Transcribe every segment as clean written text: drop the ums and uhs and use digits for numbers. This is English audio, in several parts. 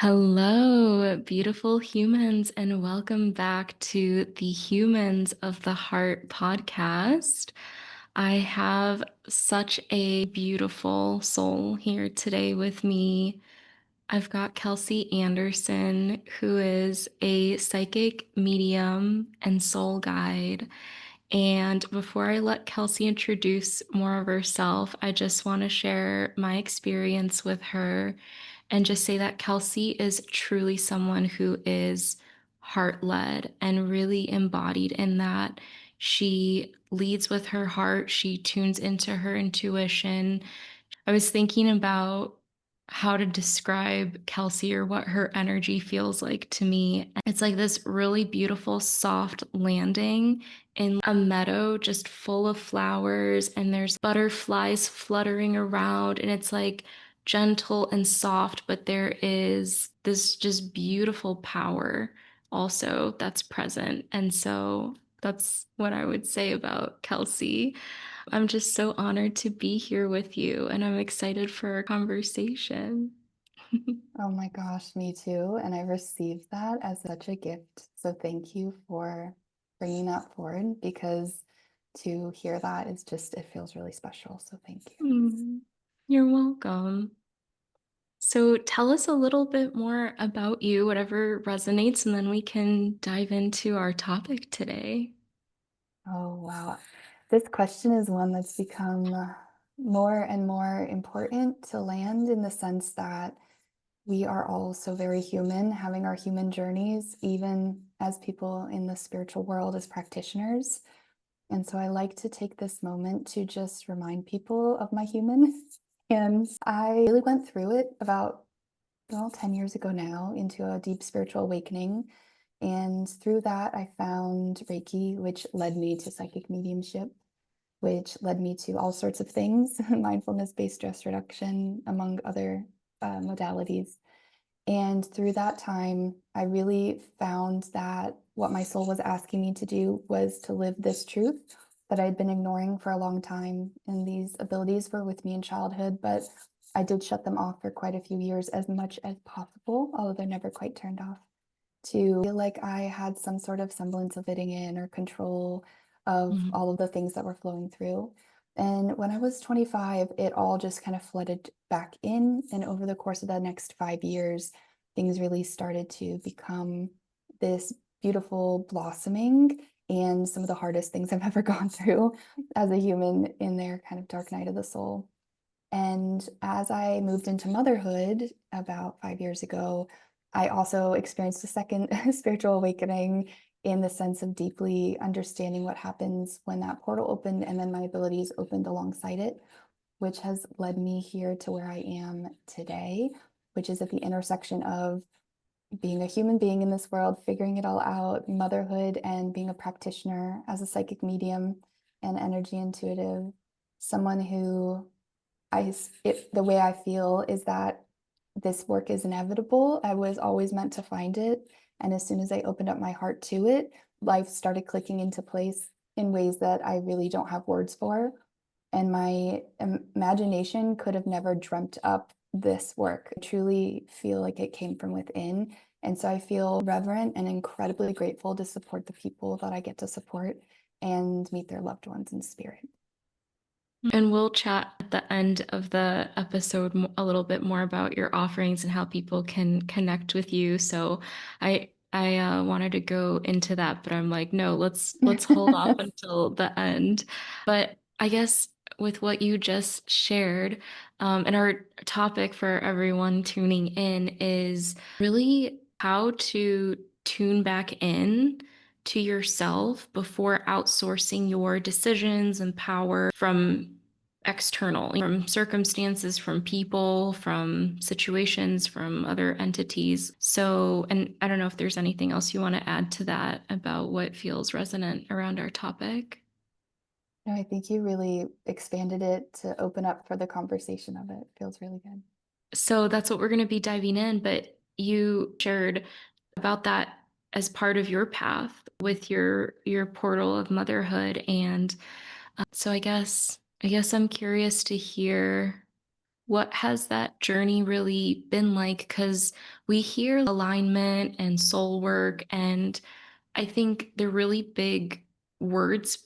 Hello, beautiful humans, and welcome back to the Humans of the Heart podcast. I have such a beautiful soul here today with me. I've got Kelsey Anderson, who is a psychic medium and soul guide. And before I let Kelsey introduce more of herself, I just want to share my experience with her and just say that Kelsey is truly someone who is heart led and really embodied in that. She leads with her heart, she tunes into her intuition. I was thinking about how to describe Kelsey or what her energy feels like to me. It's like this really beautiful, soft landing in a meadow just full of flowers, and there's butterflies fluttering around, and it's like gentle and soft, but there is this just beautiful power also that's present. And so that's what I would say about Kelsey. I'm just so honored to be here with you, and I'm excited for our conversation. Oh my gosh, me too. And I received that as such a gift. So thank you for bringing that forward because to hear that is just, it feels really special. So thank you. Mm, You're welcome. So tell us a little bit more about you, whatever resonates, and then we can dive into our topic today. Oh, wow. This question is one that's become more and more important to land in the sense that we are all so very human, having our human journeys, even as people in the spiritual world, as practitioners. And so I like to take this moment to just remind people of my human. And I really went through it about, well, 10 years ago now into a deep spiritual awakening. And through that, I found Reiki, which led me to psychic mediumship, which led me to all sorts of things, mindfulness-based stress reduction, among other modalities. And through that time, I really found that what my soul was asking me to do was to live this truth that I'd been ignoring for a long time. And these abilities were with me in childhood, but I did shut them off for quite a few years as much as possible, although they're never quite turned off, to feel like I had some sort of semblance of fitting in or control of Mhm. all of the things that were flowing through. And when I was 25, it all just kind of flooded back in. And over the course of the next 5 years, things really started to become this beautiful blossoming and some of the hardest things I've ever gone through as a human in their kind of dark night of the soul. And as I moved into motherhood about 5 years ago, I also experienced a second spiritual awakening in the sense of deeply understanding what happens when that portal opened and then my abilities opened alongside it, which has led me here to where I am today, which is at the intersection of being a human being in this world, figuring it all out, motherhood, and being a practitioner as a psychic medium and energy intuitive, someone who the way I feel is that this work is inevitable. I was always meant to find it. And as soon as I opened up my heart to it, life started clicking into place in ways that I really don't have words for. And my imagination could have never dreamt up this work. I truly feel like it came from within. And so I feel reverent and incredibly grateful to support the people that I get to support and meet their loved ones in spirit. And we'll chat at the end of the episode a little bit more about your offerings and how people can connect with you. So I wanted to go into that, but I'm like, no, let's hold off until the end. But I guess with what you just shared, and our topic for everyone tuning in is really how to tune back in to yourself before outsourcing your decisions and power from external, from circumstances, from people, from situations, from other entities. So, and I don't know if there's anything else you want to add to that about what feels resonant around our topic. No, I think you really expanded it to open up for the conversation of it. Feels really good. So that's what we're going to be diving in, but you shared about that as part of your path with your portal of motherhood. And so I guess I'm curious to hear What has that journey really been like? Because we hear alignment and soul work, and I think they're really big words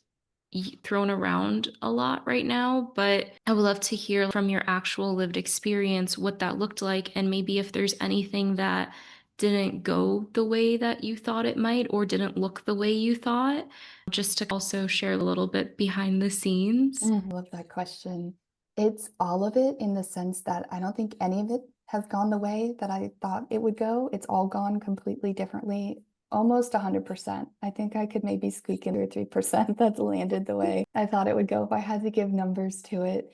thrown around a lot right now. But I would love to hear from your actual lived experience what that looked like, and maybe if there's anything that didn't go the way that you thought it might or didn't look the way you thought, just to also share a little bit behind the scenes. I love that question. It's all of it in the sense that I don't think any of it has gone the way that I thought it would go. It's all gone completely differently, almost 100%. I think I could maybe squeak in 2 or 3% that's landed the way I thought it would go if I had to give numbers to it.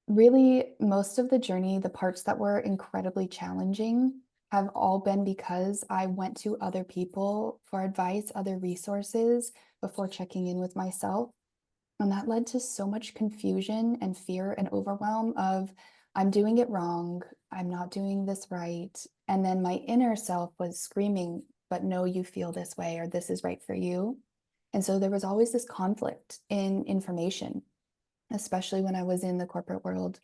Really, most of the journey, the parts that were incredibly challenging, have all been because I went to other people for advice, other resources before checking in with myself. And that led to so much confusion and fear and overwhelm of, I'm doing it wrong. I'm not doing this right. And then my inner self was screaming, but no, you feel this way, or this is right for you. And so there was always this conflict in information, especially when I was in the corporate world.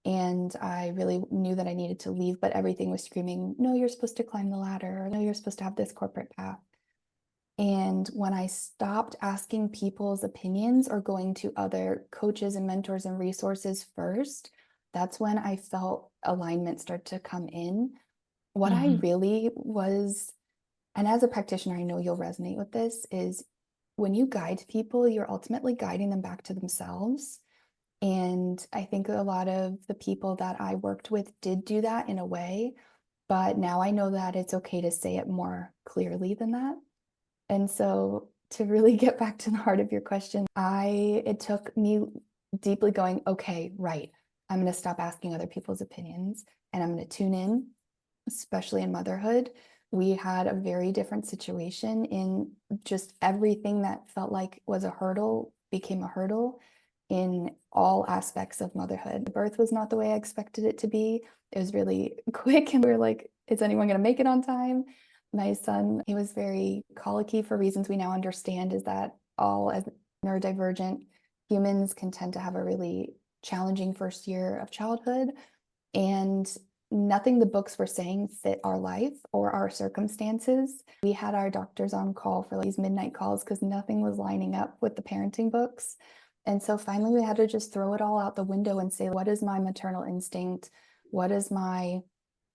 And I really knew that I needed to leave, but everything was screaming, no, you're supposed to climb the ladder, or no, you're supposed to have this corporate path. And when I stopped asking people's opinions or going to other coaches and mentors and resources first, that's when I felt alignment start to come in. What I Mhm. really was, and as a practitioner, I know you'll resonate with this, is when you guide people, you're ultimately guiding them back to themselves. And I think a lot of the people that I worked with did do that in a way, but now I know that it's okay to say it more clearly than that. And so to really get back to the heart of your question, it took me deeply going, okay, right. I'm going to stop asking other people's opinions and I'm going to tune in, especially in motherhood. We had a very different situation in just everything that felt like was a hurdle became a hurdle in all aspects of motherhood. The birth was not the way I expected it to be. It was really quick, and we were like, is anyone going to make it on time? My son, he was very colicky for reasons we now understand, is that all as neurodivergent humans can tend to have a really challenging first year of childhood. And nothing the books were saying fit our life or our circumstances. We had our doctors on call for these midnight calls because nothing was lining up with the parenting books. And so finally, we had to just throw it all out the window and say, what is my maternal instinct? What does my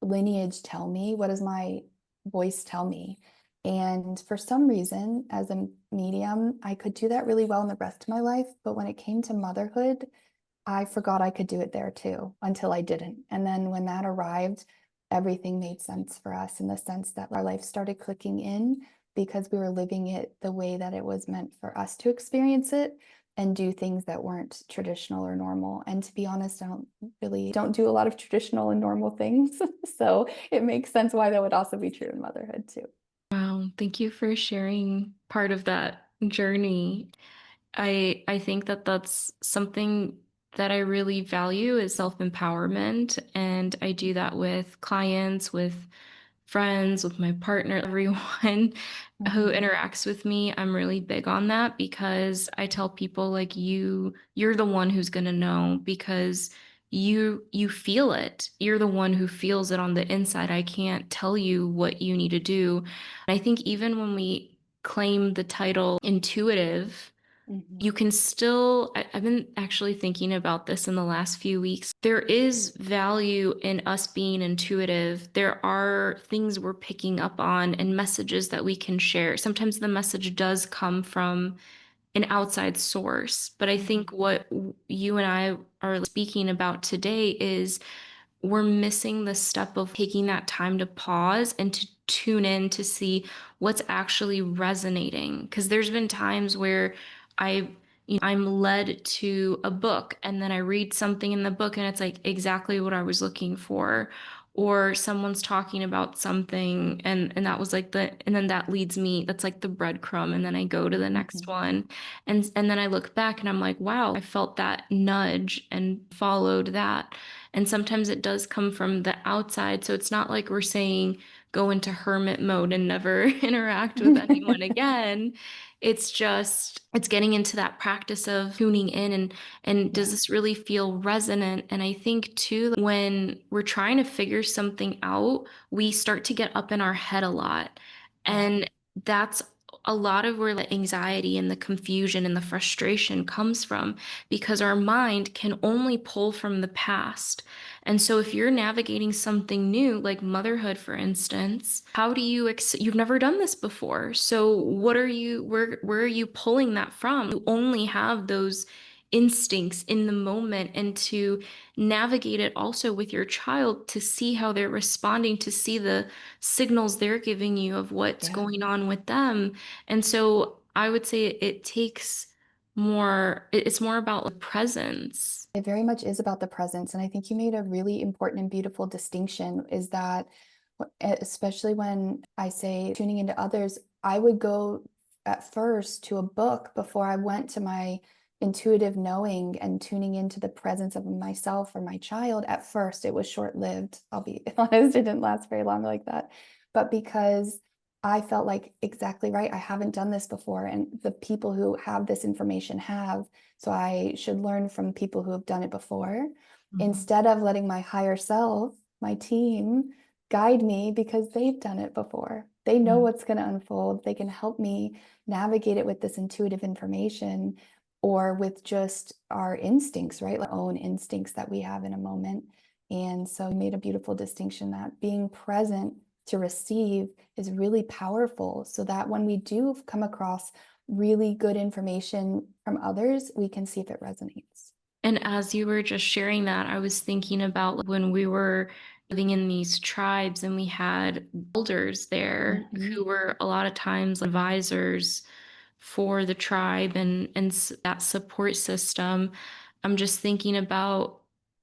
lineage tell me? What does my voice tell me? And for some reason, as a medium, I could do that really well in the rest of my life. But when it came to motherhood, I forgot I could do it there too until I didn't. And then when that arrived, everything made sense for us in the sense that our life started clicking in because we were living it the way that it was meant for us to experience it and do things that weren't traditional or normal. And to be honest, I don't do a lot of traditional and normal things. So it makes sense why that would also be true in motherhood too. Wow, thank you for sharing part of that journey. I think that that's something that I really value is self-empowerment, and I do that with clients, with friends, with my partner, everyone who Mhm. interacts with me. I'm really big on that because I tell people like you're the one who's going to know because you feel it. You're the one who feels it on the inside. I can't tell you what you need to do. And I think even when we claim the title intuitive, Mhm. you can still, I've been actually thinking about this in the last few weeks. There is value in us being intuitive. There are things we're picking up on and messages that we can share. Sometimes the message does come from an outside source. But I think Mhm. what you and I are speaking about today is we're missing the step of taking that time to pause and to tune in to see what's actually resonating. Because there's been times where I, I'm led to a book and then I read something in the book and it's like exactly what I was looking for. Or someone's talking about something and that was like and then that leads me, that's like the breadcrumb. And then I go to the next Mhm. one. And then I look back and I'm like, wow, I felt that nudge and followed that. And sometimes it does come from the outside. So it's not like we're saying go into hermit mode and never interact with anyone again. It's just it's getting into that practice of tuning in and does Yeah, this really feel resonant? And I think too, when we're trying to figure something out, we start to get up in our head a lot. yeah, And that's a lot of where the anxiety and the confusion and the frustration comes from, because our mind can only pull from the past. And so if you're navigating something new, like motherhood, for instance, how do you, you've never done this before. So what are you, where are you pulling that from? You only have those instincts in the moment, and to navigate it also with your child, to see how they're responding, to see the signals they're giving you of what's yeah. going on with them. And so I would say it takes more, it's more about like presence. It very much is about the presence. And I think you made a really important and beautiful distinction is that, especially when I say tuning into others, I would go at first to a book before I went to my intuitive knowing and tuning into the presence of myself or my child. At first, it was short lived. I'll be honest, it didn't last very long like that. But because I felt like exactly right, I haven't done this before. And the people who have this information have. So I should learn from people who have done it before Mhm. instead of letting my higher self, my team, guide me because they've done it before. They know Mhm. what's going to unfold. They can help me navigate it with this intuitive information or with just our instincts, right? Like our own instincts that we have in a moment. And so you made a beautiful distinction that being present to receive is really powerful so that when we do come across really good information from others, we can see if it resonates. And as you were just sharing that, I was thinking about like, when we were living in these tribes and we had elders there Mhm. who were a lot of times advisors for the tribe, and that support system. I'm just thinking about,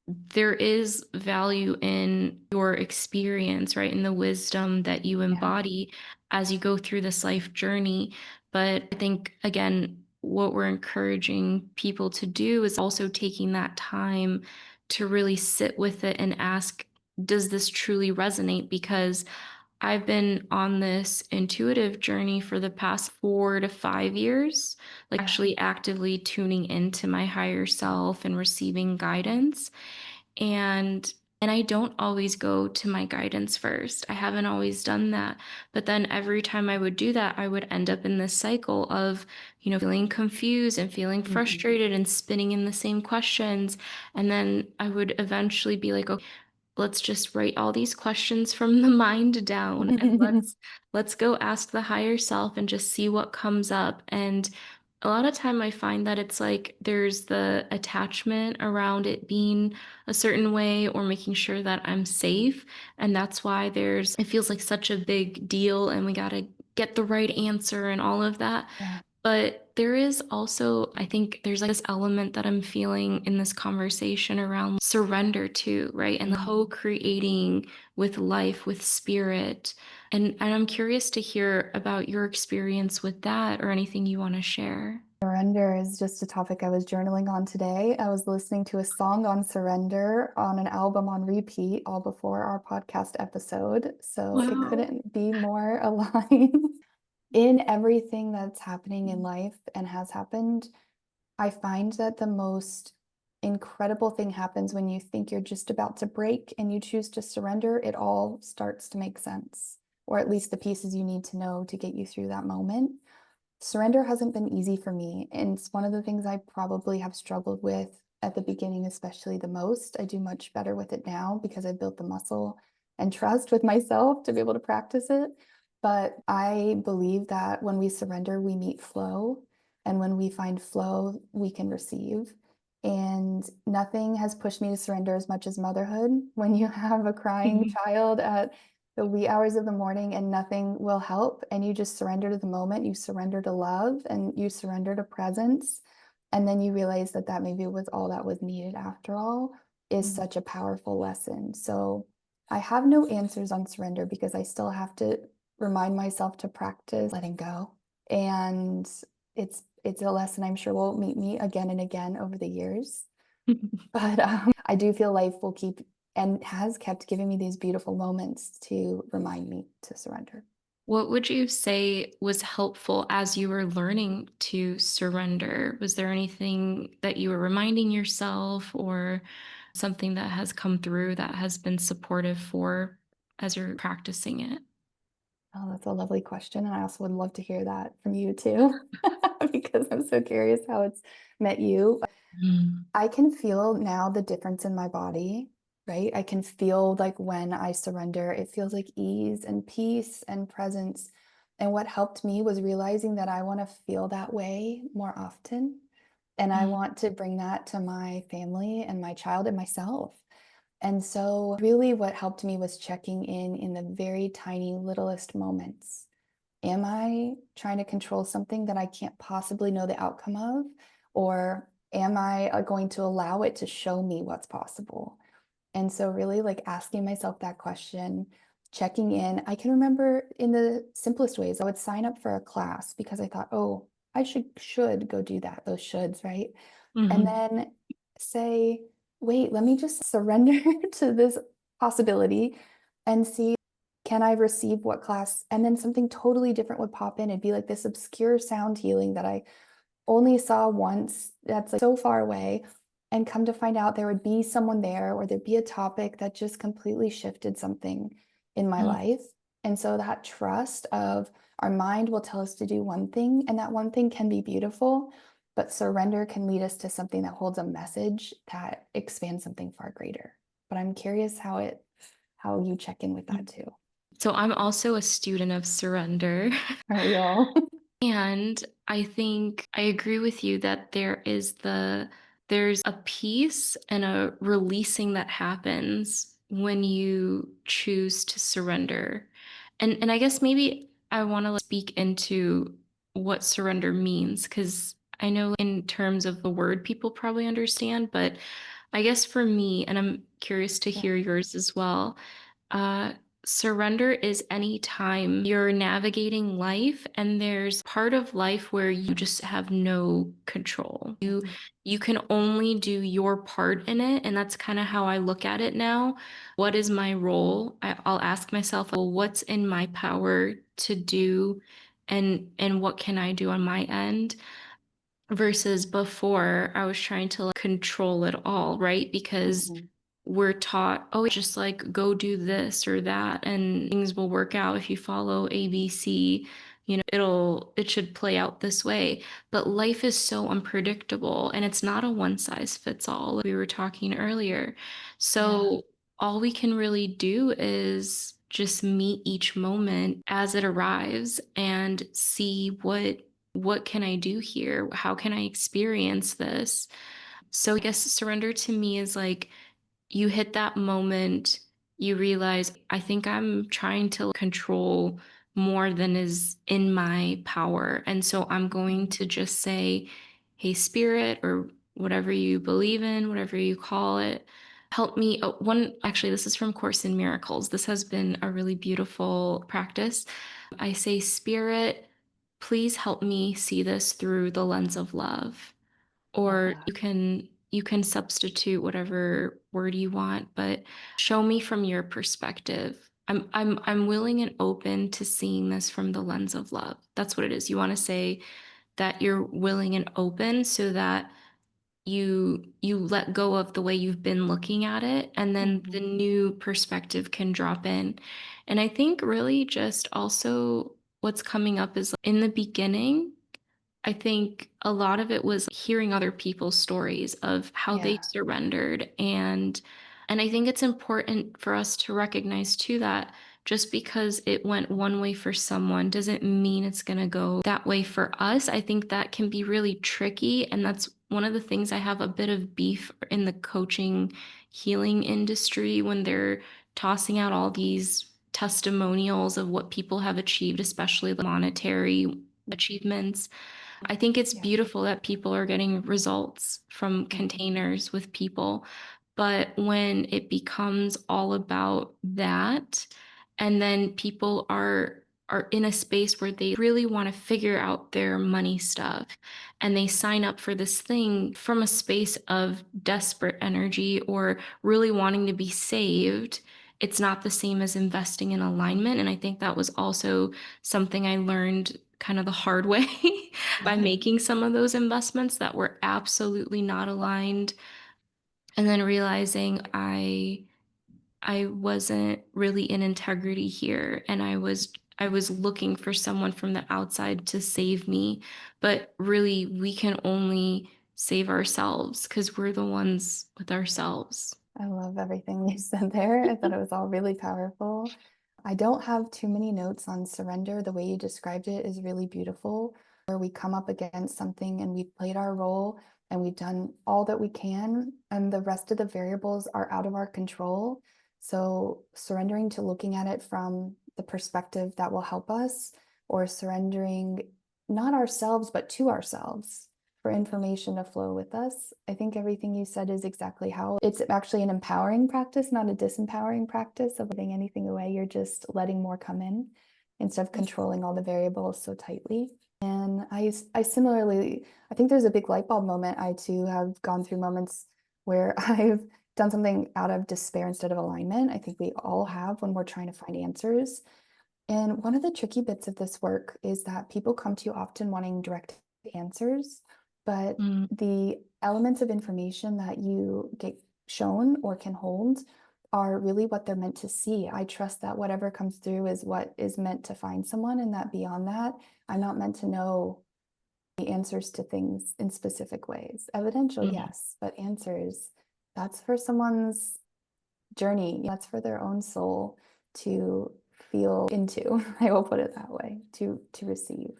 there is value in your experience, right? In the wisdom that you Yeah. embody as you go through this life journey. But I think, again, what we're encouraging people to do is also taking that time to really sit with it and ask, does this truly resonate? Because I've been on this intuitive journey for the past 4 to 5 years, like Yeah. actually actively tuning into my higher self and receiving guidance. And I don't always go to my guidance first. I haven't always done that. But then every time I would do that, I would end up in this cycle of, feeling confused and feeling Mhm. frustrated and spinning in the same questions. And then I would eventually be like, okay, let's just write all these questions from the mind down, and let's go ask the higher self and just see what comes up. And a lot of time I find that it's like there's the attachment around it being a certain way or making sure that I'm safe, and that's why there's it feels like such a big deal and we got to get the right answer and all of that. Yeah. But there is also, I think there's like this element that I'm feeling in this conversation around surrender too, right? And Mhm. co-creating with life, with spirit. And I'm curious to hear about your experience with that or anything you want to share. Surrender is just a topic I was journaling on today. I was listening to a song on surrender on an album on repeat all before our podcast episode. So it Wow. couldn't be more aligned. In everything that's happening in life and has happened, I find that the most incredible thing happens when you think you're just about to break and you choose to surrender. It all starts to make sense, or at least the pieces you need to know to get you through that moment. Surrender hasn't been easy for me, and it's one of the things I probably have struggled with at the beginning, especially the most. I do much better with it now because I built the muscle and trust with myself to be able to practice it. But I believe that when we surrender, we meet flow. And when we find flow, we can receive. And nothing has pushed me to surrender as much as motherhood. When you have a crying child at the wee hours of the morning and nothing will help, and you just surrender to the moment, you surrender to love, and you surrender to presence, and then you realize that that maybe was all that was needed after all, is such a powerful lesson. So I have no answers on surrender because I still have to remind myself to practice letting go. And it's a lesson I'm sure will meet me again and again over the years. But I do feel life will keep and has kept giving me these beautiful moments to remind me to surrender. What would you say was helpful as you were learning to surrender? Was there anything that you were reminding yourself or something that has come through that has been supportive for as you're practicing it? Oh, that's a lovely question. And I also would love to hear that from you too, because I'm so curious how it's met you. Mm, I can feel now the difference in my body, right? I can feel like when I surrender, it feels like ease and peace and presence. And what helped me was realizing that I want to feel that way more often. And I mm, want to bring that to my family and my child and myself. And so, really, what helped me was checking in the very tiny, littlest moments. Am I trying to control something that I can't possibly know the outcome of? Or am I going to allow it to show me what's possible? And so, really, like asking myself that question, checking in. I can remember in the simplest ways, I would sign up for a class because I thought, oh, I should go do that, those shoulds, right? And mhm, then say, wait, let me just surrender to this possibility and see, can I receive what class? And then something totally different would pop in. It'd be like this obscure sound healing that I only saw once that's like so far away. And come to find out there would be someone there or there'd be a topic that just completely shifted something in my mm. life. And so that trust of our mind will tell us to do one thing, and that one thing can be beautiful, but surrender can lead us to something that holds a message that expands something far greater. But I'm curious how you check in with that too. So I'm also a student of surrender. Are we all? And I think I agree with you that there's a peace and a releasing that happens when you choose to surrender. And I guess maybe I want to speak into what surrender means because I know in terms of the word people probably understand, but I guess for me, and I'm curious to Yeah. hear yours as well, uh, surrender is any time you're navigating life and there's part of life where you just have no control. Mhm. You can only do your part in it, and that's kind of how I look at it now. What is my role? I'll ask myself, well, what's in my power to do, and what can I do on my end? Versus before, I was trying to like, control it all, right? Because Mhm. we're taught, oh, just like go do this or that, and things will work out if you follow ABC. It should play out this way. But life is so unpredictable and it's not a one size fits all, like we were talking earlier. Yeah. So all we can really do is just meet each moment as it arrives and see what can I do here? How can I experience this? So I guess surrender to me is like you hit that moment, you realize, I think I'm trying to control more than is in my power. And so I'm going Mhm. to just say, hey, spirit, or whatever you believe in, whatever you call it, help me. Oh, one, actually, this is from Course in Miracles. This has been a really beautiful practice. I say, spirit, please help me see this through the lens of love. Love Or that. you can substitute whatever word you want, but show me from your perspective. I'm willing and open to seeing this from the lens of love. That's what it is. You want to say that you're willing and open so that you let go of the way you've been looking at it, and then the Mhm. new perspective can drop in. And I think really just also what's coming up is in the beginning, I think a lot of it was hearing other people's stories of how they Yeah. surrendered, and I think it's important for us to recognize too that just because it went one way for someone doesn't mean it's going to go that way for us. I think that can be really tricky, and that's one of the things I have a bit of beef in the coaching healing industry when they're tossing out all these testimonials of what people have achieved, especially the monetary Mhm. achievements. I think it's Yeah. beautiful that people are getting results from Mhm. containers with people. But when it becomes all about that, and then people are are in a space where they really want to figure out their money stuff, and they sign up for this thing from a space of desperate energy or really wanting to be saved. It's not the same as investing in alignment. And I think that was also something I learned kind of the hard way by making some of those investments that were absolutely not aligned, and then realizing I wasn't really in integrity here, and I was looking for someone from the outside to save me, but really we can only save ourselves because we're the ones with ourselves. I love everything you said there. I thought it was all really powerful. I don't have too many notes on surrender. The way you described it is really beautiful, where we come up against something and we've played our role and we've done all that we can, and the rest of the variables are out of our control. So, surrendering to looking at it from the perspective that will help us, or surrendering not ourselves, but to ourselves for information to flow with us. I think everything you said is exactly how it's actually an empowering practice, not a disempowering practice of giving anything away. You're just letting more come in instead of controlling all the variables so tightly. And I similarly, I think there's a big light bulb moment. I too have gone through moments where I've done something out of despair instead of alignment. I think we all have when we're trying to find answers. And one of the tricky bits of this work is that people come to you often wanting direct answers, but Mm, the elements of information that you get shown or can hold are really what they're meant to see. I trust that whatever comes through is what is meant to find someone, and that beyond that, I'm not meant to know the answers to things in specific ways. Evidential, mm, yes, but answers, that's for someone's journey. That's for their own soul to feel into. I will put it that way, to receive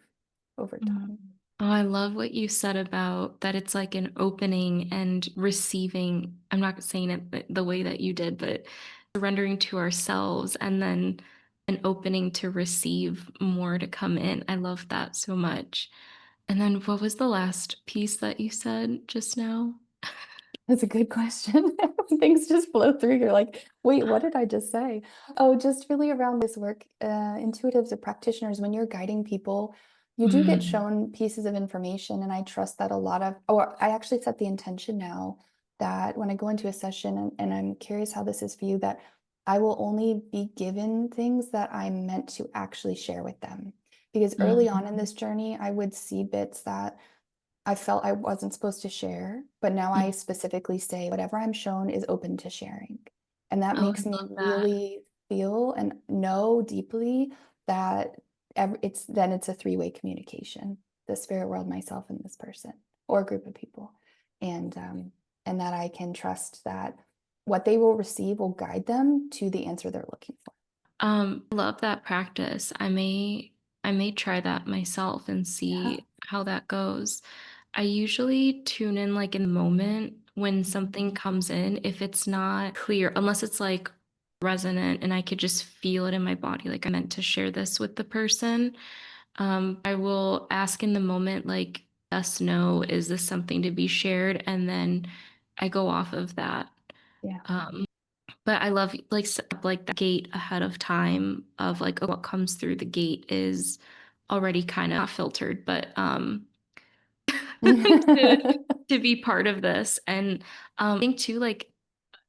over mm. time. Oh, I love what you said about that it's like an opening and receiving. I'm not saying it the way that you did, but surrendering to ourselves and then an opening to receive more to come in. I love that so much. And then what was the last piece that you said just now? That's a good question. Things just flow through. You're like, wait, what did I just say? Oh, just really around this work, intuitives or practitioners, when you're guiding people, you do get Mm, shown pieces of information. And I trust that a lot of, or I actually set the intention now that when I go into a session, and I'm curious how this is for you, that I will only be given things that I'm meant to actually share with them. Because early on in mm, this journey, I would see bits that I felt I wasn't supposed to share, but now I mm. specifically say whatever I'm shown is open to sharing. And that Oh, I makes me love that. really feel and know deeply that it's a three-way communication, the spirit world, myself, and this person or a group of people. And and that I can trust that what they will receive will guide them to the answer they're looking for. Love that practice. I may try that myself and Yeah. see how that goes. I usually tune in like in the moment when Mhm. something comes in, if it's not clear, unless it's like resonant and I could just feel it in my body, like I meant to share this with the person. I will ask in the moment, like, yes, no, is this something to be shared? And then I go off of that. Yeah. Um, but I love like set up like the gate ahead of time of like what comes through the gate is already kind of not filtered, but to to be part of this. And I think too, like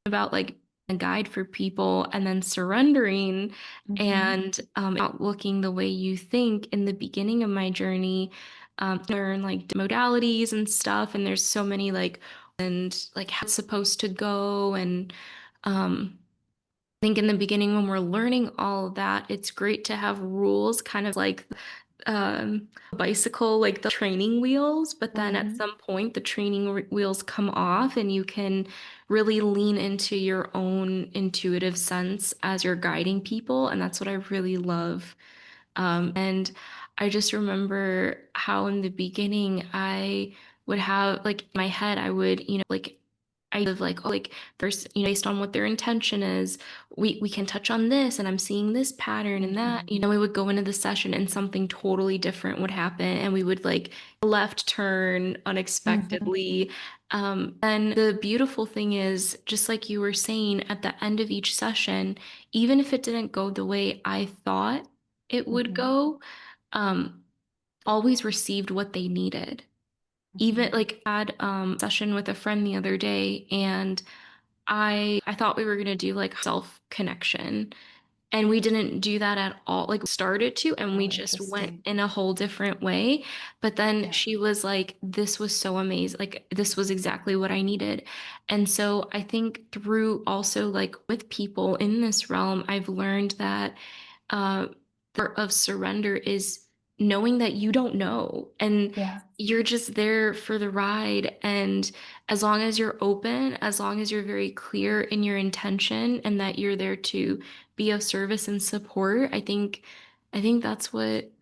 about like a guide for people and then surrendering Mhm. and not looking the way you think in the beginning of my journey. Learn like modalities and stuff, and there's so many like and like how it's supposed to go and I think in the beginning when we're learning all of that, it's great to have rules, kind of like bicycle, like the training wheels, but then at Mhm. some point the training wheels come off and you can really lean into your own intuitive sense as you're guiding people. And that's what I really love. And I just remember how in the beginning I would have like in my head, I would, like I live like, oh, like there's, based on what their intention is, we can touch on this and I'm seeing this pattern and that, Mhm. we would go into the session and something totally different would happen and we would like left turn Mhm. unexpectedly. And the beautiful thing is, just like you were saying, at the end of each session, even if it didn't go the way I thought, it would Mhm. go, um, always received what they needed. Even Mhm. like I had session with a friend the other day, and I thought we were gonna do like self connection, and we didn't do that at all. Like, we started to, and we Oh, just went interesting. in a whole different way. But then Yeah. she was like, this was so amazing. Like, this was exactly what I needed. And so I think through also like with people in this realm, I've learned that uh, part of surrender is knowing that you don't know, and Yeah. you're just there for the ride. And as long as you're open, as long as you're very clear in your intention and that you're there to be of service and support, I think that's what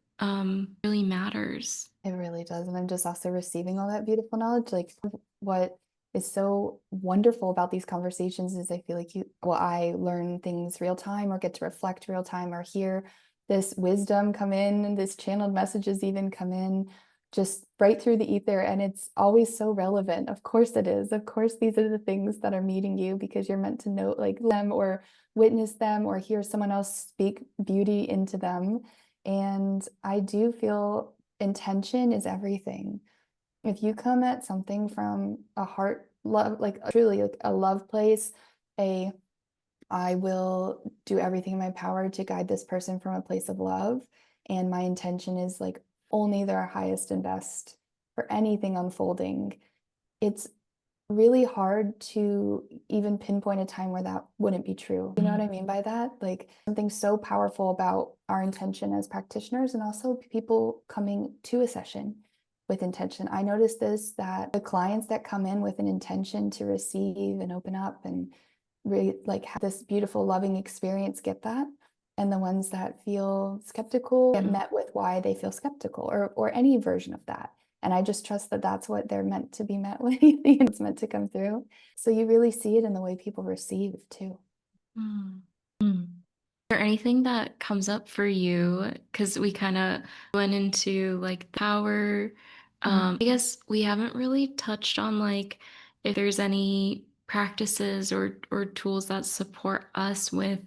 really matters. It really does. And I'm just also receiving all that beautiful knowledge. Like what is so wonderful about these conversations is I feel like I learn things real time or get to reflect real time or hear this wisdom come in and this channeled messages even come in just right through the ether. And it's always so relevant. Of course it is. Of course, these are the things that are meeting you because you're meant to know like them or witness them or hear someone else speak beauty into them. And I do feel intention is everything. If you come at something from a heart love, like truly like a love place, a I will do everything in my power to guide this person from a place of love. And my intention is like only their highest and best for anything unfolding. It's really hard to even pinpoint a time where that wouldn't be true. You know what I mean by that? Like something so powerful about our intention as practitioners and also people coming to a session with intention. I noticed this that the clients that come in with an intention to receive and open up and really like have this beautiful loving experience get that. And the ones that feel skeptical get met with why they feel skeptical or any version of that. And I just trust that that's what they're meant to be met with. It's meant to come through. So you really see it in the way people receive too. Mm. Mm. There anything that comes up for you? Because we kind of went into like power. Mm. I guess we haven't really touched on like if there's any practices or tools that support us with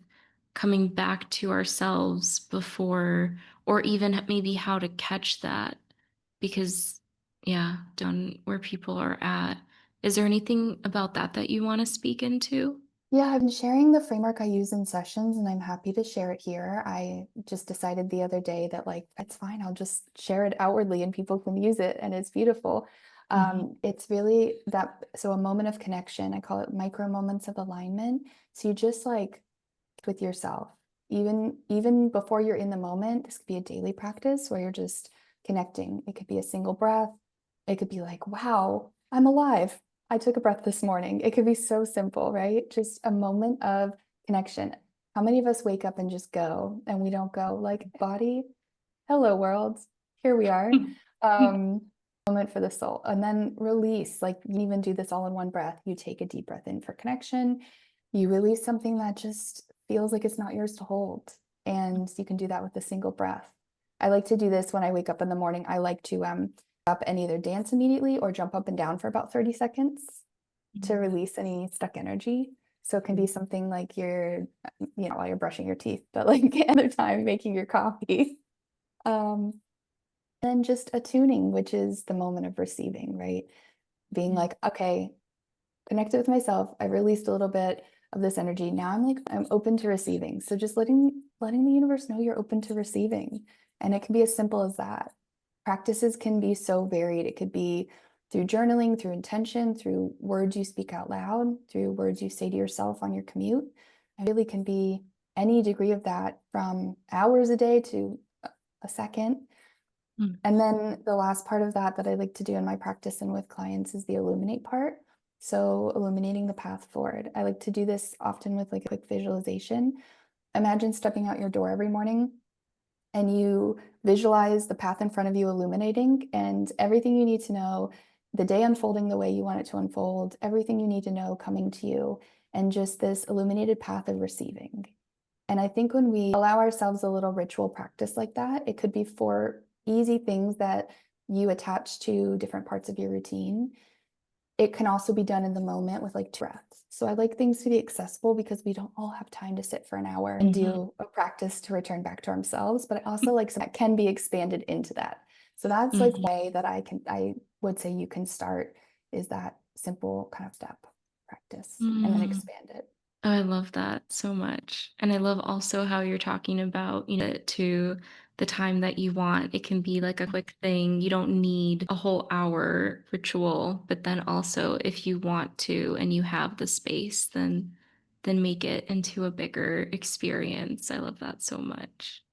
coming back to ourselves before, or even maybe how to catch that. Because yeah, down where people are at. Is there anything about that that you want to speak into? Yeah, I've been sharing the framework I use in sessions and I'm happy to share it here. I just decided the other day that like it's fine, I'll just share it outwardly and people can use it and it's beautiful. Mhm. It's really that so a moment of connection. I call it micro moments of alignment. So you just like with yourself. Even before you're in the moment, this could be a daily practice where you're just connecting. It could be a single breath. It could be like, wow, I'm alive. I took a breath this morning. It could be so simple, right? Just a moment of connection. How many of us wake up and just go and we don't go like body, hello world, here we are. Um, moment for the soul and then release. Like you even do this all in one breath. You take a deep breath in for connection. You release something that just feels like it's not yours to hold. And you can do that with a single breath. I like to do this when I wake up in the morning. I like to up and either dance immediately or jump up and down for about 30 seconds to release any stuck energy. So it can be something like you're, while you're brushing your teeth, but like other time making your coffee. Um, then just attuning, which is the moment of receiving, right? Being Mhm. like, okay, connected with myself. I've released a little bit of this energy. Now I'm open to receiving. So just letting the universe know you're open to receiving. And it can be as simple as that. Practices can be so varied. It could be through journaling, through intention, through words you speak out loud, through words you say to yourself on your commute. It really can be any degree of that from hours a day to a second. Mm. And then the last part of that that I like to do in my practice and with clients is the illuminate part. So illuminating the path forward. I like to do this often with like a quick visualization. Imagine stepping out your door every morning and you visualize the path in front of you illuminating and everything you need to know, the day unfolding the way you want it to unfold, everything you need to know coming to you, and just this illuminated path of receiving. And I think when we allow ourselves a little ritual practice like that, it could be for easy things that you attach to different parts of your routine. it can also be done in the moment with like 2 breaths. So I like things to be accessible because we don't all have time to sit for an hour and Mhm. do a practice to return back to ourselves, but I also like some that can be expanded into that. So that's like Mhm. way that I would say you can start is that simple kind of step practice and then Mm. expand it. Oh, I love that so much. And I love also how you're talking about, to the time that you want. It can be like a quick thing. You don't need a whole hour ritual, but then also if you want to and you have the space, then make it into a bigger experience. I love that so much.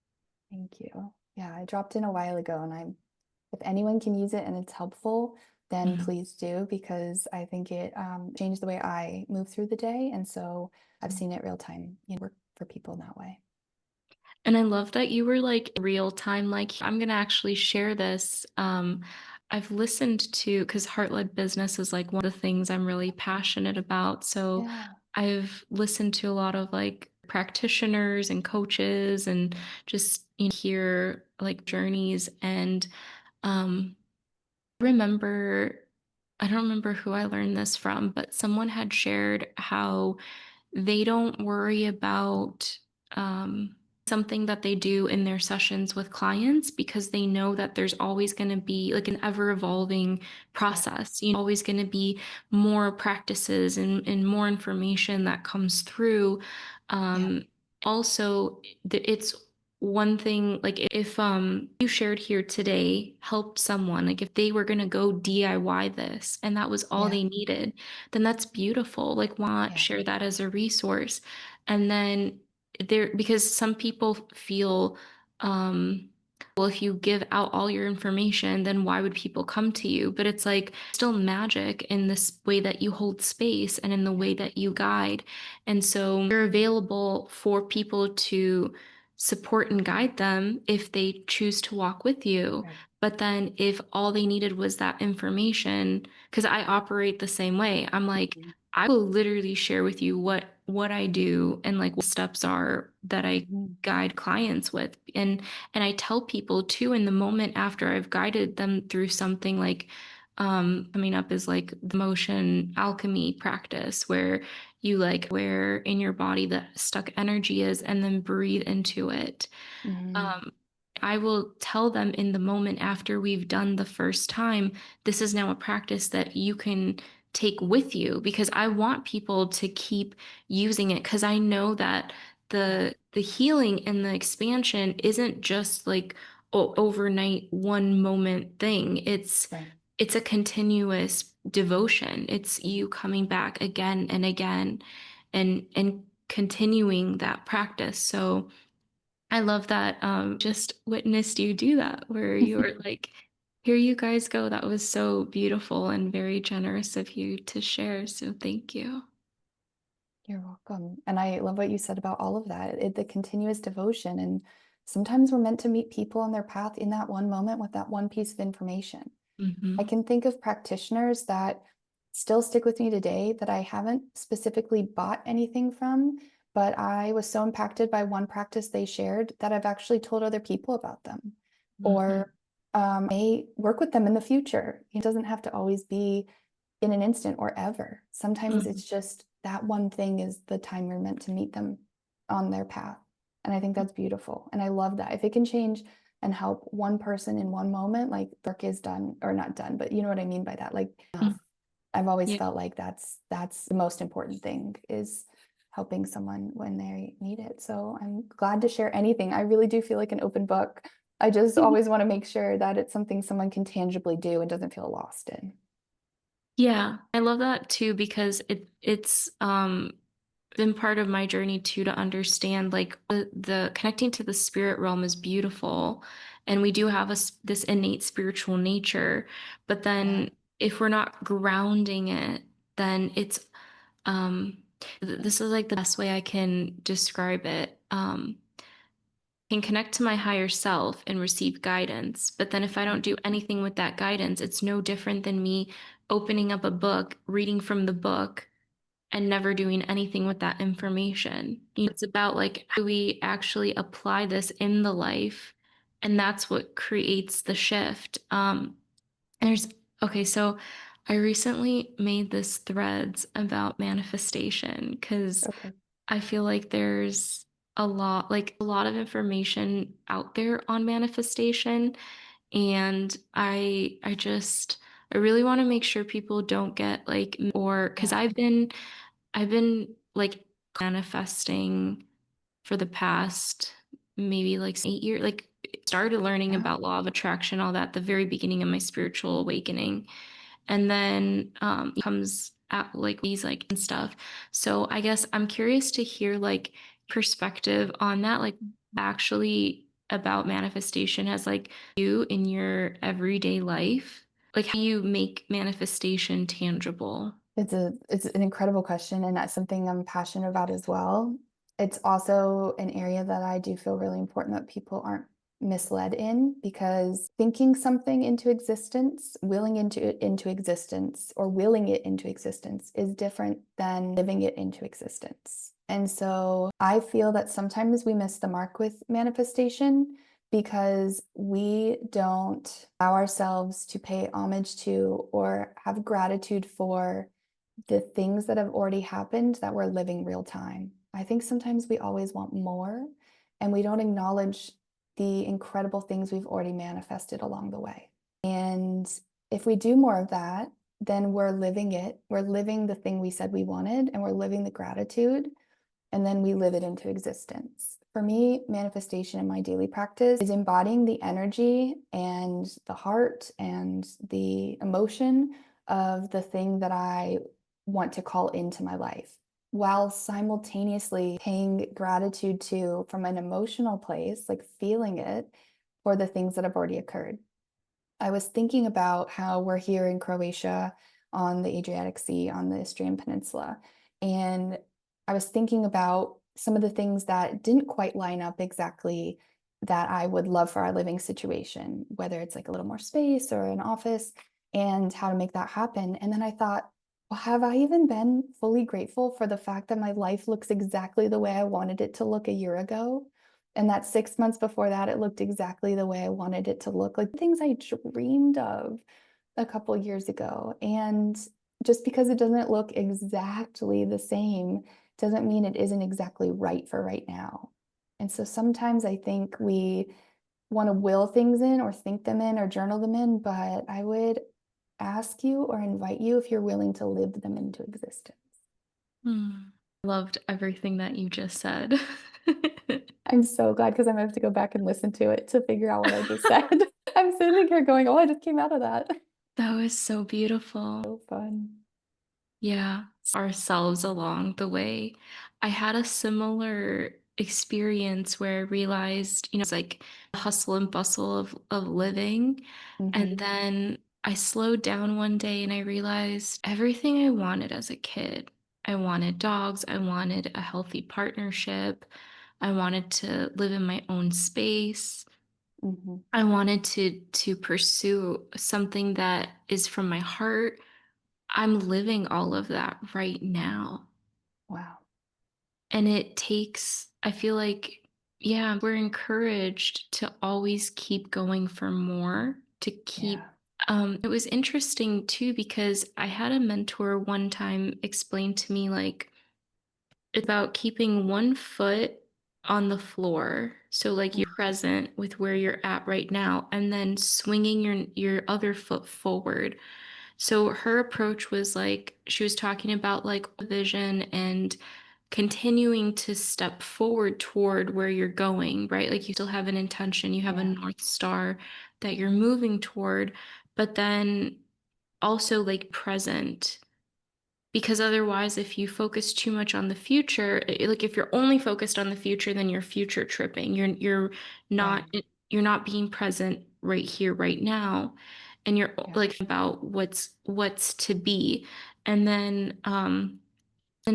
Thank you. Yeah, I dropped in a while ago and I'm if anyone can use it and it's helpful, then Mhm. please do because I think it changed the way I move through the day. And so I've seen it real time, work for people in that way. And I love that you were like real time, like, I'm gonna actually share this. I've listened to because heart led business is like one of the things I'm really passionate about. So Yeah, I've listened to a lot of like practitioners and coaches and just hear like journeys. And um, I remember, I don't remember who I learned this from, but someone had shared how they don't worry about something that they do in their sessions with clients because they know that there's always going to be like an ever evolving yeah, process. Always going to be more practices and more information that comes through. yeah, Um, Also, it's one thing like if you shared here today helped someone, like if they were going to go DIY this and that was all yeah, they needed, then that's beautiful. Like, why not yeah, share that as a resource? And then because some people feel, well, if you give out all your information, then why would people come to you? But it's like still magic in this way that you hold space and in the yeah, way that you guide. And so you're available for people to support and guide them if they choose to walk with you. right. But then if all they needed was that information, because I operate the same way, I'm like, Mhm, I will literally share with you what I do and like what steps are that I mhm, guide clients with. And I tell people too in the moment after I've guided them through something like coming up is like the motion alchemy practice where you like where in your body the stuck energy is and then breathe into it. mhm, um, I will tell them in the moment after we've done the first time, this is now a practice that you can take with you because I want people to keep using it because I know that yeah, the healing and the expansion isn't just like overnight one moment thing. right. It's a continuous devotion. It's you coming back again and again and continuing that practice. So I love that, just witnessed you do that, where you were like, "Here you guys go." That was so beautiful and very generous of you to share, so thank you. You're welcome. And I love what you said about all of that. The continuous devotion. And sometimes we're meant to meet people on their path in that one moment with that one piece of information. I Mhm, can think of practitioners that still stick with me today that I haven't specifically bought anything from, but I was so impacted by one practice they shared that I've actually told other people about them mhm, or may work with them in the future. It doesn't have to always be in an instant or ever. Sometimes mhm, it's just that one thing is the time you're meant to meet them on their path. And I think that's beautiful. And I love that. If it can change and help one person in one moment, like work is done or not done, but you know what I mean by that. Like mhm. I've always Yeah. felt like that's the most important thing is helping someone when they need it. So I'm glad to share anything. I really do feel like an open book. I just always want to make sure that it's something someone can tangibly do and doesn't feel lost in. Yeah, I love that too because it's been part of my journey too to understand like the connecting to the spirit realm is beautiful, and we do have this innate spiritual nature, but Yeah. then if we're not grounding it, then it's um this is like the best way I can describe it. Can connect to my higher self and receive guidance. But then if I don't do anything with that guidance, it's no different than me opening up a book, reading from the book, and never doing anything with that information. It's about like how do we actually apply this in the life, and that's what creates the shift. And there's okay, so I recently made this threads about manifestation because Okay. I feel like there's a lot of information out there on manifestation. And I really want to make sure people don't get like, or because Yeah. I've been like manifesting for the past maybe like 8 years, like started learning Yeah. about law of attraction, all that, the very beginning of my spiritual awakening. And then comes at like these like and stuff. So I guess I'm curious to hear like perspective on that, like actually about manifestation has like you in your everyday life. Like how you make manifestation tangible. It's an incredible question, and that's something I'm passionate about as well. It's also an area that I do feel really important that people aren't misled in, because thinking something into existence, into existence, or willing it into existence is different than living it into existence. And so I feel that sometimes we miss the mark with manifestation because we don't allow ourselves to pay homage to or have gratitude for the things that have already happened that we're living real time. I think sometimes we always want more and we don't acknowledge the incredible things we've already manifested along the way. And if we do more of that, then we're living it. We're living the thing we said we wanted, and we're living the gratitude, and then we live it into existence. For me, manifestation in my daily practice is embodying the energy and the heart and the emotion of the thing that I want to call into my life, while simultaneously paying gratitude to, from an emotional place, like feeling it, for the things that have already occurred. I was thinking about how we're here in Croatia on the Adriatic Sea on the Istrian Peninsula. And I was thinking about some of the things that didn't quite line up exactly that I would love for our living situation, whether it's like a little more space or an office, and how to make that happen. And then I thought, well, have I even been fully grateful for the fact that my life looks exactly the way I wanted it to look a year ago? And that 6 months before that, it looked exactly the way I wanted it to look, like things I dreamed of a couple years ago. And just because it doesn't look exactly the same doesn't mean it isn't exactly right for right now. And so sometimes I think we want to will things in or think them in or journal them in, but I would ask you or invite you if you're willing to live them into existence. Hmm. Loved everything that you just said. I'm so glad because I'm gonna have to go back and listen to it to figure out what I just said. I'm sitting here going, "Oh, I just came out of that." That was so beautiful. So fun. Yeah, ourselves along the way. I had a similar experience where I realized, it's like the hustle and bustle of living. And Mhm, then I slowed down one day and I realized everything I wanted as a kid. I wanted dogs, I wanted a healthy partnership, I wanted to live in my own space. mhm. I wanted to pursue something that is from my heart. I'm living all of that right now. Wow. And it takes, I feel like, yeah, we're encouraged to always keep going for more, to keep. Yeah. It was interesting too, because I had a mentor one time explain to me, like, it's about keeping one foot on the floor. So, like, you're Mm, present with where you're at right now, and then swinging your other foot forward. So her approach was like she was talking about like vision and continuing to step forward toward where you're going, right? Like you still have an intention, you have a yeah, North Star that you're moving toward, but then also like present. Because otherwise, if you focus too much on the future, like if you're only focused on the future, then you're future tripping. Not right. you're not being present right here, right now, and you're Yeah, like about what's to be. And then and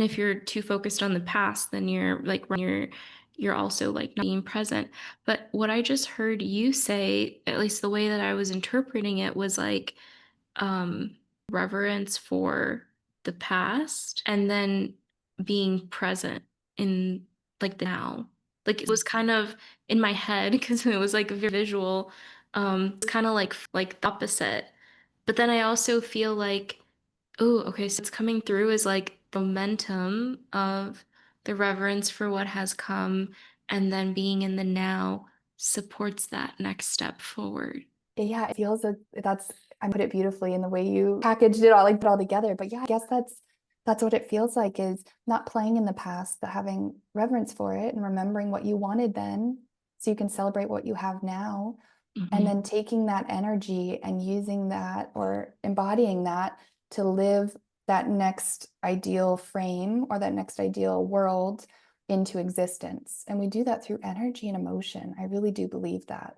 if you're too focused on the past, then you're also like not being present. But what I just heard you say, at least the way that I was interpreting it, was like um, reverence for the past and then being present in like the now. Like it was kind of in my head because it was like very visual. It's kind of like the opposite. But then I also feel like, oh, okay, so it's coming through is like the momentum of the reverence for what has come, and then being in the now supports that next step forward. Yeah, it feels that that's I put it beautifully in the way you packaged it all, like, put it all together, but yeah, I guess that's what it feels like is not playing in the past, but having reverence for it and remembering what you wanted then, so you can celebrate what you have now, and Mhm. then taking that energy and using that or embodying that to live that next ideal frame or that next ideal world into existence, and we do that through energy and emotion. I really do believe that.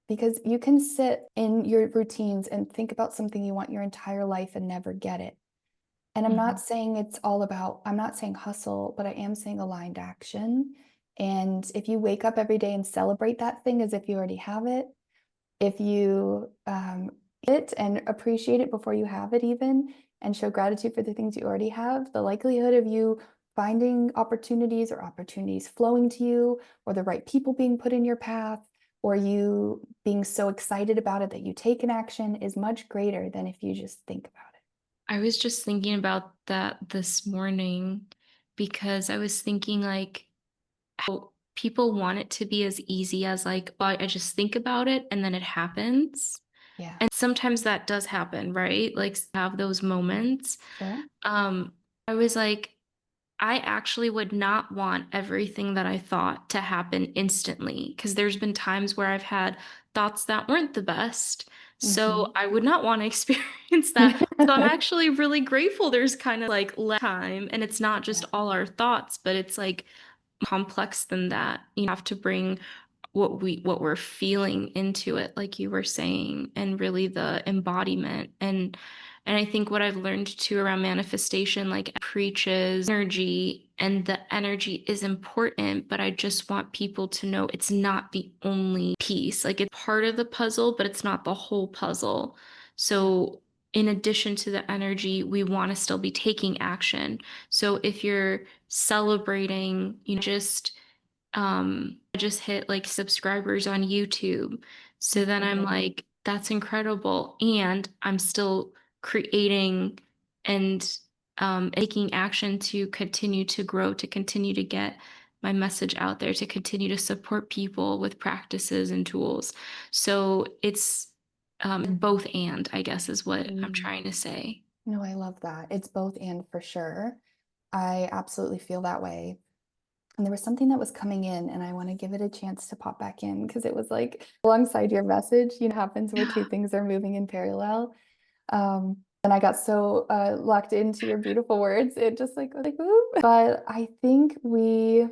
Because you can sit in your routines and think about something you want your entire life and never get it. And I'm not Mhm. saying it's all about, I'm not saying hustle, but I am saying aligned action. And if you wake up every day and celebrate that thing as if you already have it, if you it and appreciate it before you have it, even, and show gratitude for the things you already have, the likelihood of you finding opportunities or opportunities flowing to you, or the right people being put in your path, or you being so excited about it that you take an action is much greater than if you just think about it. I was just thinking about that this morning because I was thinking like how people want it to be as easy as like, well, I just think about it and then it happens. Yeah, And sometimes that does happen, right? Like have those moments. sure. Um, I was like, I actually would not want everything that I thought to happen instantly because there's been times where I've had thoughts that weren't the best. So Mhm. I would not want to experience that. So I'm actually really grateful there's kind of like less time and it's not just Yeah. all our thoughts, but it's like complex than that. You have to bring what we're feeling into it, like you were saying, and really the embodiment. And I think what I've learned too around manifestation, like preaches energy, and the energy is important, but I just want people to know it's not the only piece. Like it's part of the puzzle, but it's not the whole puzzle. Yeah. So in addition to the energy, we want to still be taking action. So if you're celebrating, I just hit like subscribers on YouTube. So then I'm like, that's incredible. And I'm still creating and taking action to continue to grow, to continue to get my message out there, to continue to support people with practices and tools. So it's both and, I guess, is what I'm Mm. trying to say. No, I love that. It's both and for sure. I absolutely feel that way. And there was something that was coming in, and I want to give it a chance to pop back in because it was like alongside your message, happens where two Yeah. things are moving in parallel. And I got so locked into your beautiful words, it just like was like, ooh. But I think that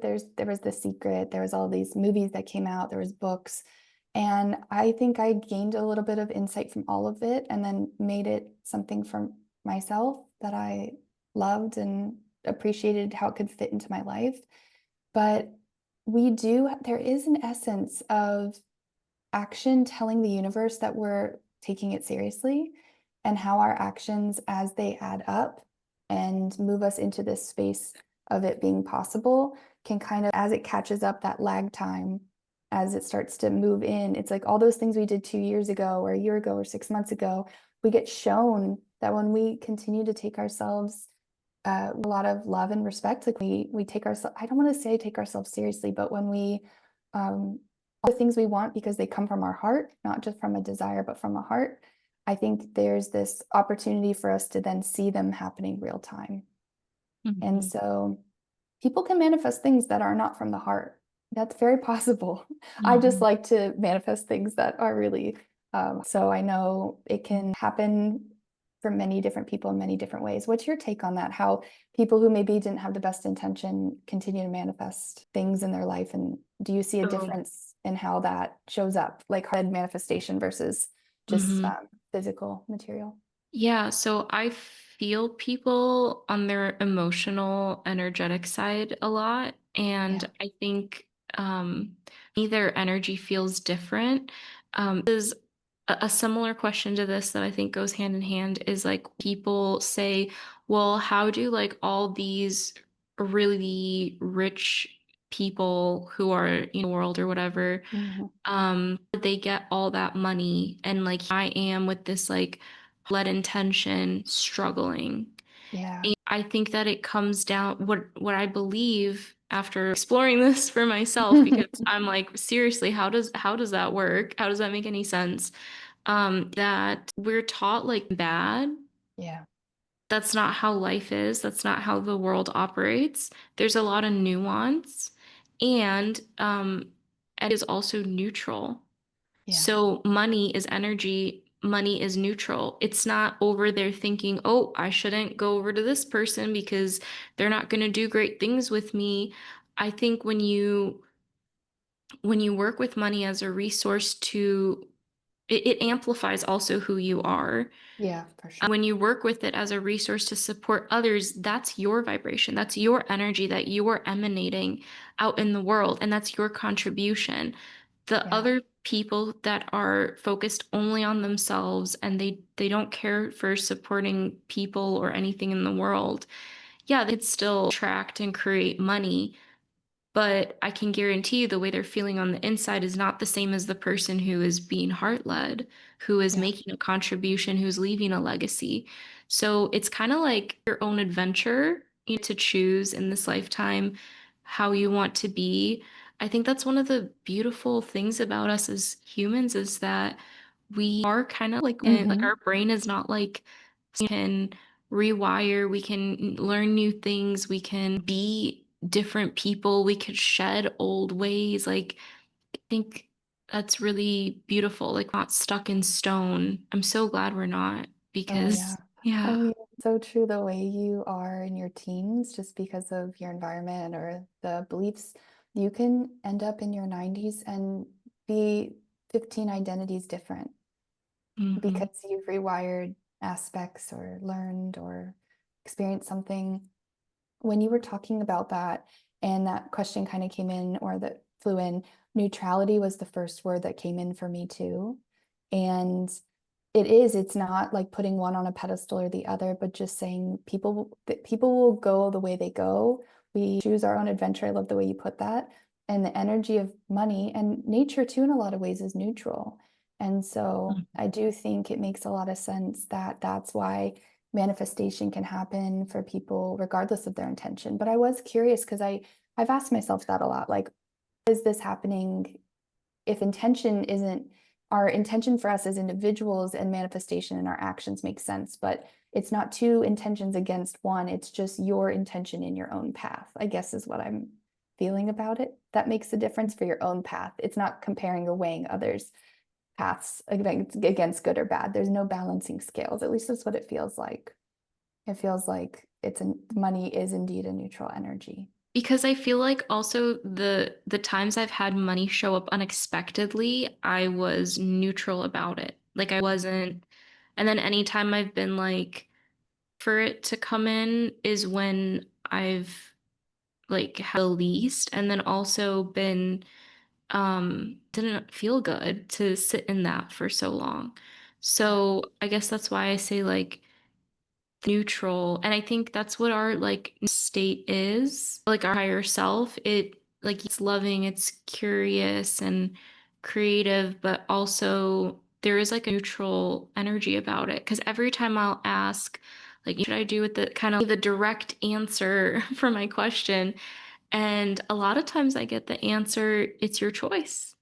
there was The Secret, there was all these movies that came out, there was books, and I think I gained a little bit of insight from all of it, and then made it something for myself that I loved and appreciated how it could fit into my life. But there is an essence of action telling the universe that we're taking it seriously, and how our actions, as they add up and move us into this space of it being possible, can kind of, as it catches up, that lag time, as it starts to move in, it's like all those things we did 2 years ago or a year ago or 6 months ago, we get shown that when we continue to take ourselves a lot of love and respect. Like we take ourselves, I don't want to say take ourselves seriously, but when we um all the things we want because they come from our heart, not just from a desire, but from a heart, I think there's this opportunity for us to then see them happening real time. And Mhm. so people can manifest things that are not from the heart. That's very possible. I just Mhm. like to manifest things that are really, so I know it can happen for many different people in many different ways. What's your take on that? How people who maybe didn't have the best intention continue to manifest things in their life? And do you see a So, difference in how that shows up, like hard manifestation versus just mhm. physical material? Yeah, so I feel people on their emotional, energetic side a lot. Yeah. And I think their energy feels different. Is a similar question to this that I think goes hand in hand is like people say, well, how do like all these really rich people who are in the world or whatever, Mhm. they get all that money and like I am with this like lead intention struggling. Yeah. And I think that it comes down what I believe after exploring this for myself, because I'm like, seriously, how does that work? How does that make any sense? That we're taught like bad. Yeah. That's not how life is. That's not how the world operates. There's a lot of nuance, and it is also neutral. Yeah. So money is energy, money is neutral. It's not over there thinking, oh, I shouldn't go over to this person because they're not going to do great things with me. I think when you work with money as a resource to it amplifies also who you are. Yeah, for sure. When you work with it as a resource to support others, that's your vibration, that's your energy that you are emanating out in the world, and that's your contribution. The Yeah. other people that are focused only on themselves and they don't care for supporting people or anything in the world, yeah, they could still attract and create money, but I can guarantee you the way they're feeling on the inside is not the same as the person who is being heart led, who is Yeah. making a contribution, who's leaving a legacy. So it's kind of like your own adventure, to choose in this lifetime how you want to be. I think that's one of the beautiful things about us as humans is that we are kind of like Mhm. our brain is not like we can rewire, we can learn new things, we can be different people, we could shed old ways. Like, I think that's really beautiful, like not stuck in stone. I'm so glad we're not Oh, yeah. because, I yeah. mean, it's so true the way you are in your teens, just because of your environment or the beliefs, you can end up in your 90s and be 15 identities different Hmm. because you've rewired aspects or learned or experienced something. When you were talking about that and that question kind of came in or that flew in, neutrality was the first word that came in for me too. And it's not like putting one on a pedestal or the other, but just saying people will go the way they go. We choose our own adventure. I love the way you put that. And the energy of money and nature too, in a lot of ways, is neutral. And so I do think it makes a lot of sense that that's why manifestation can happen for people regardless of their intention. But I was curious because I've asked myself that a lot. Like, is this happening if intention isn't our intention for us as individuals and manifestation in our actions makes sense, but it's not two intentions against one. It's just your intention in your own path, I guess is what I'm feeling about it. That makes a difference for your own path. It's not comparing or weighing others' paths against good or bad. There's no balancing scales. At least that's what it feels like. It feels like money is indeed a neutral energy. Because I feel like also the times I've had money show up unexpectedly, I was neutral about it. Like I wasn't, and then anytime I've been like for it to come in is when I've like had the least, and then also been didn't feel good to sit in that for so long. Yeah. So I guess that's why I say like neutral, and I think that's what our like state is, like our higher self. It like it's loving, it's curious and creative, but also there is like a neutral energy about it, because every time I'll ask like should I do with the kind of the direct answer for my question, and a lot of times I get the answer, it's your choice,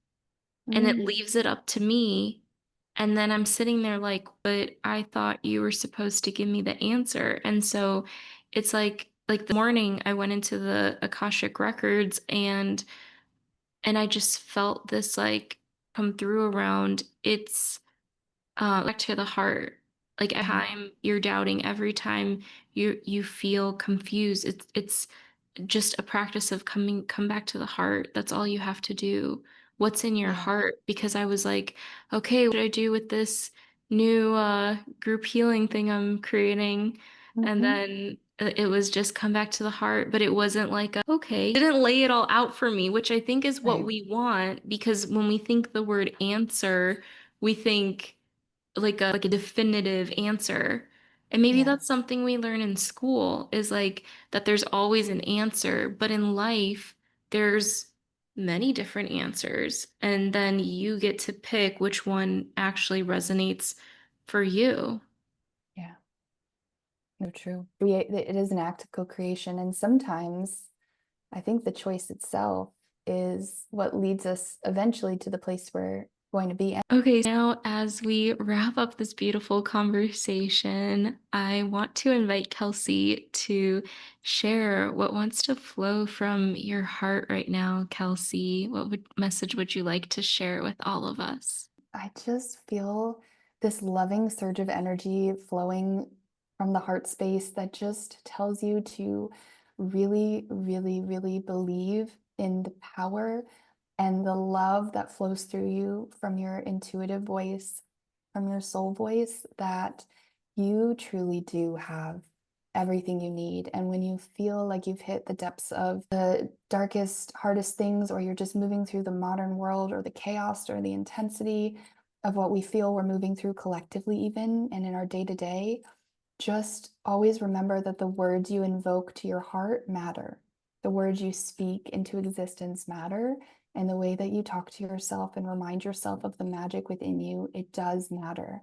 and it Mm, leaves it up to me. And then I'm sitting there like, but I thought you were supposed to give me the answer. And so it's like the morning I went into the Akashic records, and I just felt this like come through around it's back to the heart. Like every mhm. time you're doubting, every time you feel confused, it's just a practice of come back to the heart. That's all you have to do. What's in your Yeah. heart? Because I was like, okay, what do I do with this new group healing thing I'm creating? And Hmm. then it was just come back to the heart, but it wasn't like okay, it didn't lay it all out for me, which I think is what Right. we want, because when we think the word answer, we think like a definitive answer. And maybe Yeah. that's something we learn in school is like that there's always an answer, but in life, there's many different answers, and then you get to pick which one actually resonates for you. Yeah, no, true. It is an act of co-creation, and sometimes I think the choice itself is what leads us eventually to the place we're going to be. Okay, now as we wrap up this beautiful conversation, I want to invite Kelsey to share what wants to flow from your heart right now. Kelsey, message would you like to share with all of us? I just feel this loving surge of energy flowing from the heart space that just tells you to really, really, really believe in the power and the love that flows through you from your intuitive voice, from your soul voice, that you truly do have everything you need. And when you feel like you've hit the depths of the darkest, hardest things, or you're just moving through the modern world or the chaos or the intensity of what we feel we're moving through collectively, even and in our day to day, just always remember that the words you invoke to your heart matter. The words you speak into existence matter. And the way that you talk to yourself and remind yourself of the magic within you, it does matter.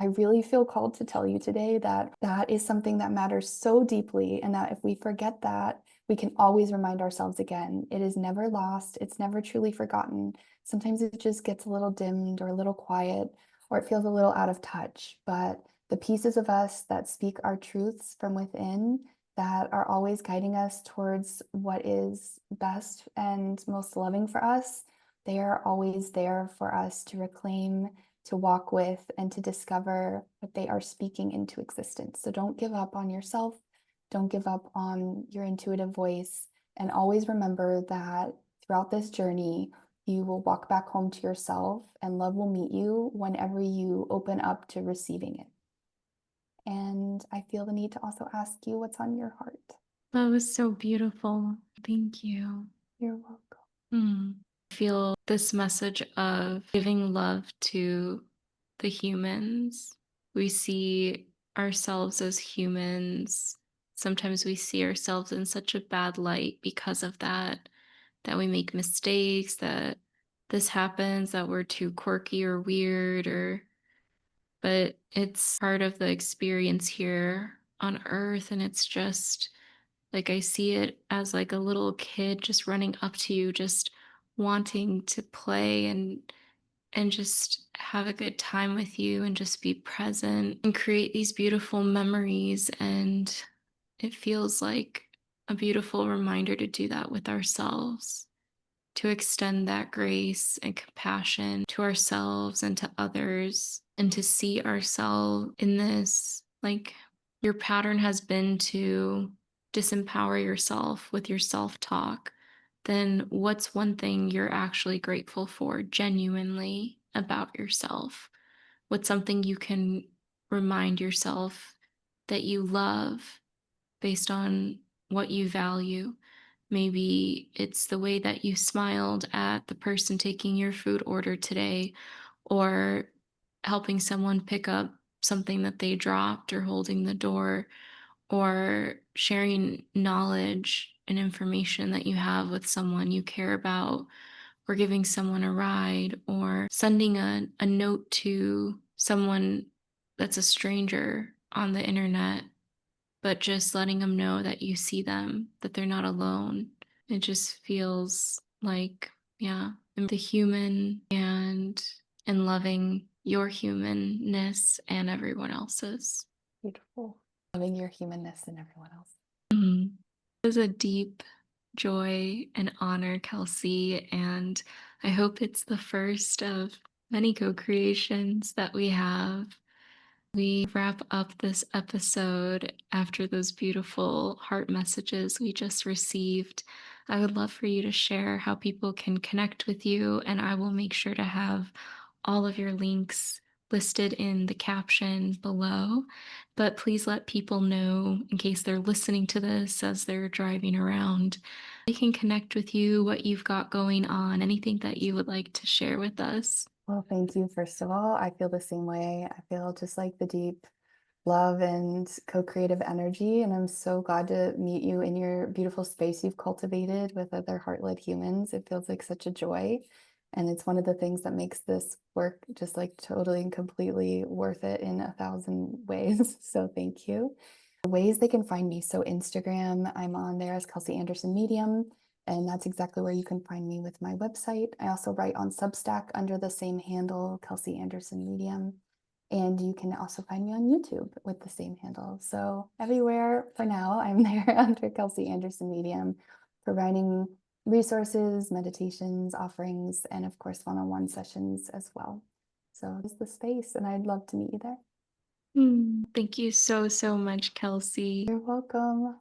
I really feel called to tell you today that that is something that matters so deeply, and that if we forget that, we can always remind ourselves again. It is never lost, it's never truly forgotten. Sometimes it just gets a little dimmed or a little quiet, or it feels a little out of touch. But the pieces of us that speak our truths from within, that are always guiding us towards what is best and most loving for us, they are always there for us to reclaim, to walk with, and to discover what they are speaking into existence. So don't give up on yourself. Don't give up on your intuitive voice. And always remember that throughout this journey, you will walk back home to yourself, and love will meet you whenever you open up to receiving it. And I feel the need to also ask you what's on your heart. That was so beautiful. Thank you. You're welcome. Mm. I feel this message of giving love to the humans. We see ourselves as humans. Sometimes we see ourselves in such a bad light because of that, that we make mistakes, that this happens, that we're too quirky or weird, or but it's part of the experience here on earth. And it's just like I see it as like a little kid just running up to you, just wanting to play and just have a good time with you and just be present and create these beautiful memories. And it feels like a beautiful reminder to do that with ourselves, to extend that grace and compassion to ourselves and to others, and to see ourselves in this. Like, your pattern has been to disempower yourself with your self talk. Then what's one thing you're actually grateful for genuinely about yourself? What's something you can remind yourself that you love based on what you value? Maybe it's the way that you smiled at the person taking your food order today, or helping someone pick up something that they dropped, or holding the door, or sharing knowledge and information that you have with someone you care about, or giving someone a ride, or sending a note to someone that's a stranger on the internet, but just letting them know that you see them, that they're not alone. It just feels like, yeah, the human and loving your humanness and everyone else's. Beautiful. Loving your humanness and everyone else. Mhm. It was a deep joy and honor, Kelsey, and I hope it's the first of many co-creations that we have. We wrap up this episode after those beautiful heart messages we just received. I would love for you to share how people can connect with you, and I will make sure to have all of your links listed in the caption below. But please let people know, in case they're listening to this as they're driving around, they can connect with you, what you've got going on, anything that you would like to share with us. Well, thank you. First of all, I feel the same way. I feel just like the deep love and co-creative energy. And I'm so glad to meet you in your beautiful space you've cultivated with other heart-led humans. It feels like such a joy. And it's one of the things that makes this work just like totally and completely worth it in 1,000 ways. So thank you. The ways they can find me. So Instagram, I'm on there as Kelsey Anderson Medium. And that's exactly where you can find me with my website. I also write on Substack under the same handle, Kelsey Anderson Medium. And you can also find me on YouTube with the same handle. So everywhere for now, I'm there under Kelsey Anderson Medium, providing resources, meditations, offerings, and of course, one-on-one sessions as well. So this is the space, and I'd love to meet you there. Thank you so, so much, Kelsey. You're welcome.